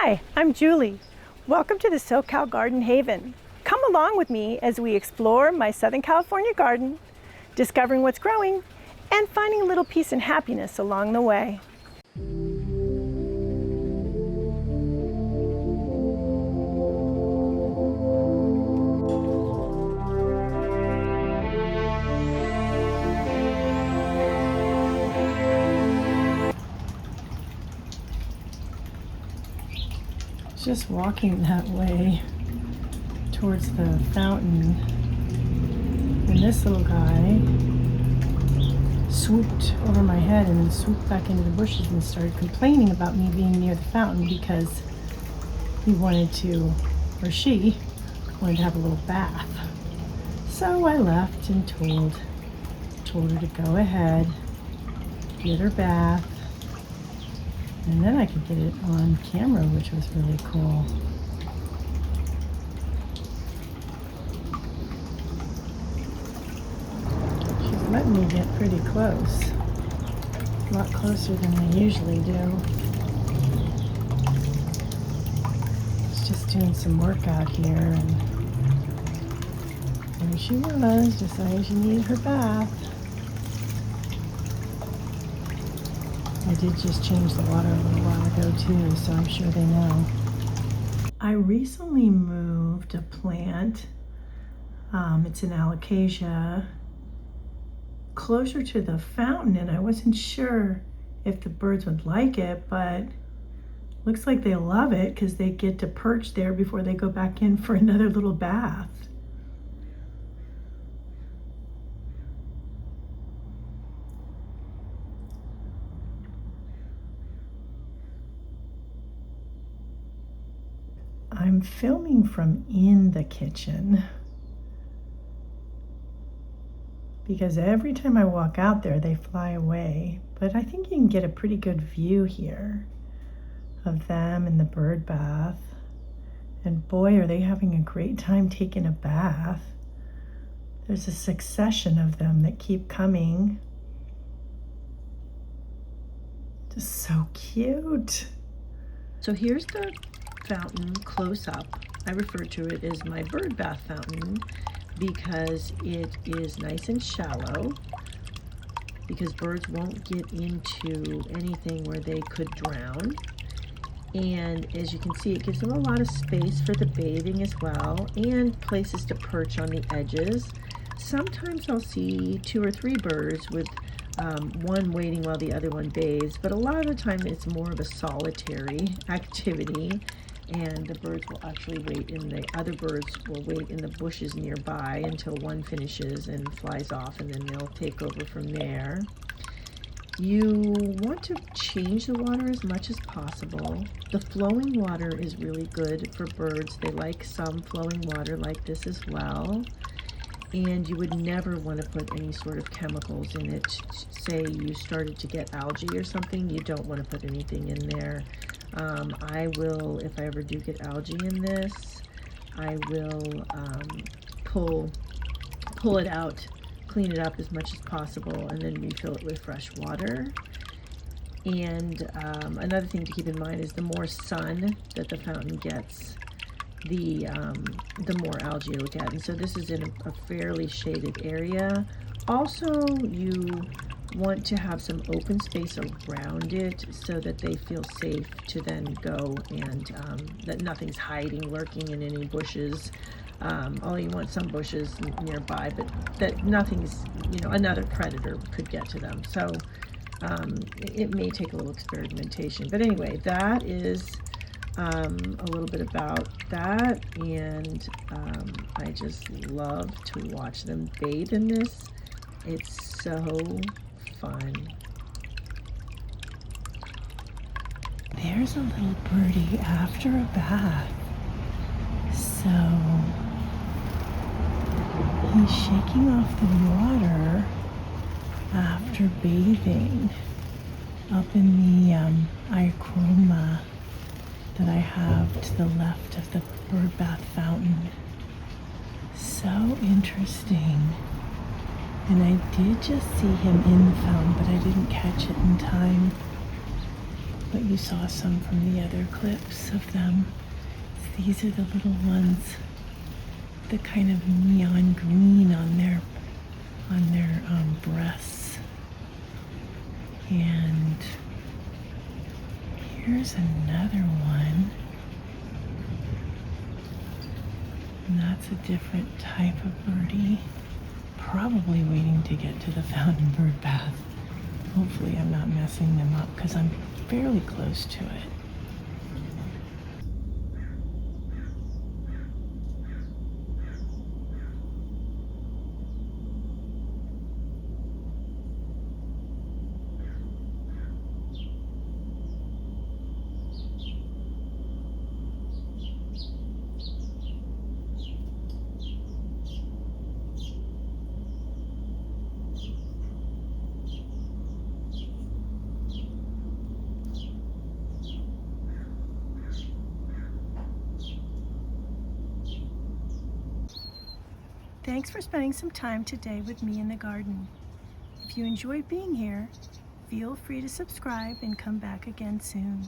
Hi, I'm Julie. Welcome to the SoCal Garden Haven. Come along with me as we explore my Southern California garden, discovering what's growing, and finding a little peace and happiness along the way. Just walking that way towards the fountain, and this little guy swooped over my head and then swooped back into the bushes and started complaining about me being near the fountain because he wanted to, or she wanted to have a little bath. So I left and told her to go ahead, get her bath, and then I could get it on camera, which was really cool. She's letting me get pretty close. A lot closer than I usually do. She's just doing some work out here, and there she was, deciding she needed her bath. I did just change the water a little while ago too, so I'm sure they know. I recently moved a plant, it's an alocasia, closer to the fountain, and I wasn't sure if the birds would like it, but looks like they love it because they get to perch there before they go back in for another little bath. I'm filming from in the kitchen because every time I walk out there, they fly away. But I think you can get a pretty good view here of them in the bird bath. And boy, are they having a great time taking a bath. There's a succession of them that keep coming. Just so cute. So here's the fountain close up. I refer to it as my bird bath fountain because it is nice and shallow, because birds won't get into anything where they could drown. And as you can see, it gives them a lot of space for the bathing as well, and places to perch on the edges. Sometimes I'll see 2 or 3 birds with one waiting while the other one bathes, but a lot of the time it's more of a solitary activity, and the birds will actually wait in the other birds will wait in the bushes nearby until one finishes and flies off, and then they'll take over from there. You want to change the water as much as possible. The flowing water is really good for birds. They like some flowing water like this as well. And you would never want to put any sort of chemicals in it. Say you started to get algae or something, you don't want to put anything in there. I will, if I ever do get algae in this, I will pull it out, clean it up as much as possible, and then refill it with fresh water. And another thing to keep in mind is the more sun that the fountain gets, the more algae it'll get. And so this is in a fairly shaded area. Also, you want to have some open space around it so that they feel safe to then go, and that nothing's hiding, lurking in any bushes. Although you want some bushes nearby, but that nothing's, another predator could get to them. So it may take a little experimentation. But anyway, that is a little bit about that, and I just love to watch them bathe in this. It's so fun. There's a little birdie after a bath. So he's shaking off the water after bathing up in the ichroma that I have to the left of the bird bath fountain. So interesting. And I did just see him in the fountain, but I didn't catch it in time. but you saw some from the other clips of them. These are the little ones, the kind of neon green on their breasts. And here's another one. And that's a different type of birdie. Probably waiting to get to the fountain bird bath. Hopefully I'm not messing them up because I'm fairly close to it. Thanks for spending some time today with me in the garden. If you enjoyed being here, feel free to subscribe and come back again soon.